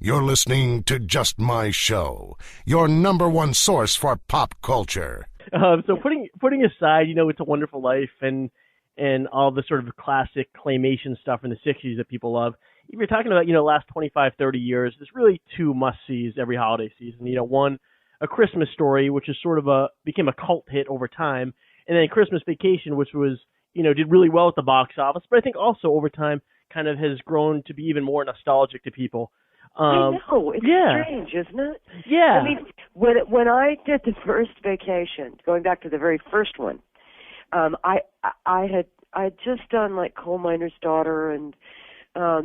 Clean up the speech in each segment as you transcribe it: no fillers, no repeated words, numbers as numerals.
You're listening to Just My Show, your number one source for pop culture. So putting aside, It's a Wonderful Life and all the sort of classic claymation stuff from the 60s that people love, if you're talking about, last 25, 30 years, there's really two must-sees every holiday season. One, A Christmas Story, which is sort of became a cult hit over time, and then Christmas Vacation, which was, did really well at the box office, but I think also over time kind of has grown to be even more nostalgic to people. I know. It's strange, isn't it? Yeah. I mean, when I did the first Vacation, going back to the very first one, I had just done like Coal Miner's Daughter, and I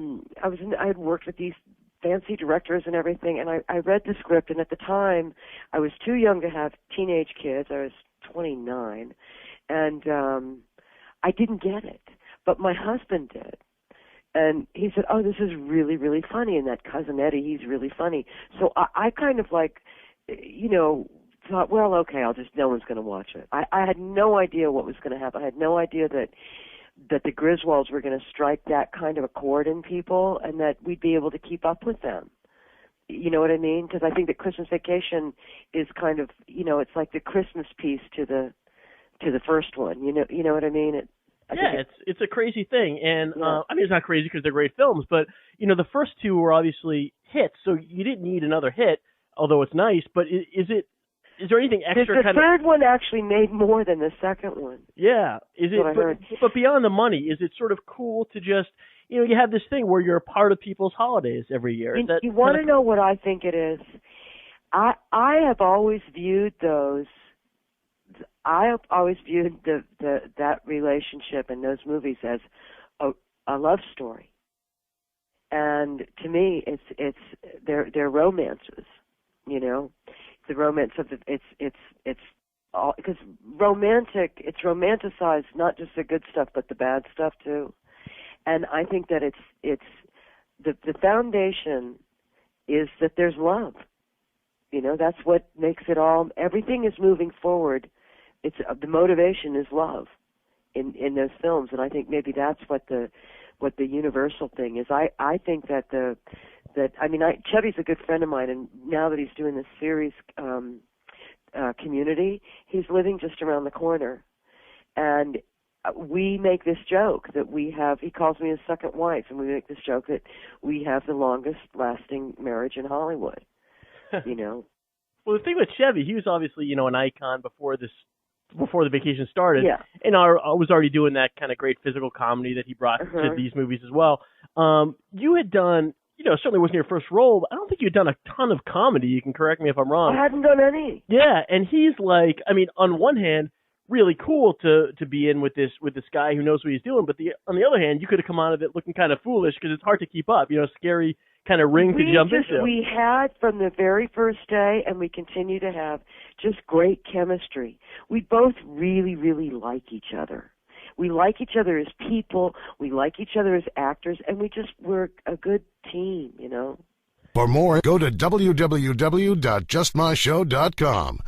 had worked with these fancy directors and everything, and I read the script, and at the time I was too young to have teenage kids. I was 29, and I didn't get it, but my husband did. And he said, "Oh, this is really, really funny." And that cousin Eddie, he's really funny. So I kind of thought, well, okay, no one's going to watch it. I had no idea what was going to happen. I had no idea that the Griswolds were going to strike that kind of a chord in people, and that we'd be able to keep up with them. You know what I mean? Because I think that Christmas Vacation is kind of, it's like the Christmas piece to the first one. You know what I mean? It's a crazy thing, and it's not crazy because they're great films, but the first two were obviously hits, so you didn't need another hit, although it's nice. But is there anything extra? The third one actually made more than the second one. Yeah, but beyond the money, is it sort of cool to just you have this thing where you're a part of people's holidays every year? You want to know what I think it is? I have always viewed those. I have always viewed that relationship in those movies as a love story, and to me, they're romances. The romance of it's all because it's romanticized, not just the good stuff but the bad stuff too, and I think that it's the foundation is that there's love. That's what makes it all. Everything is moving forward. It's the motivation is love in those films, and I think maybe that's what the universal thing is. I think that Chevy's a good friend of mine, and now that he's doing this series Community, he's living just around the corner, and we make this joke that he calls me his second wife, and we make this joke that we have the longest lasting marriage in Hollywood. Well, the thing with Chevy, he was obviously an icon before the Vacation started, and I was already doing that kind of great physical comedy that he brought to these movies as well. You had done, certainly wasn't your first role, but I don't think you had done a ton of comedy. You can correct me if I'm wrong. I hadn't done any. Yeah, and he's like, on one hand, really cool to be in with this guy who knows what he's doing, but on the other hand, you could have come out of it looking kind of foolish because it's hard to keep up. Scary kind of ring to jump into. We had from the very first day, and we continue to have just great chemistry. We both really, really like each other. We like each other as people. We like each other as actors, and we're a good team, For more, go to www.justmyshow.com.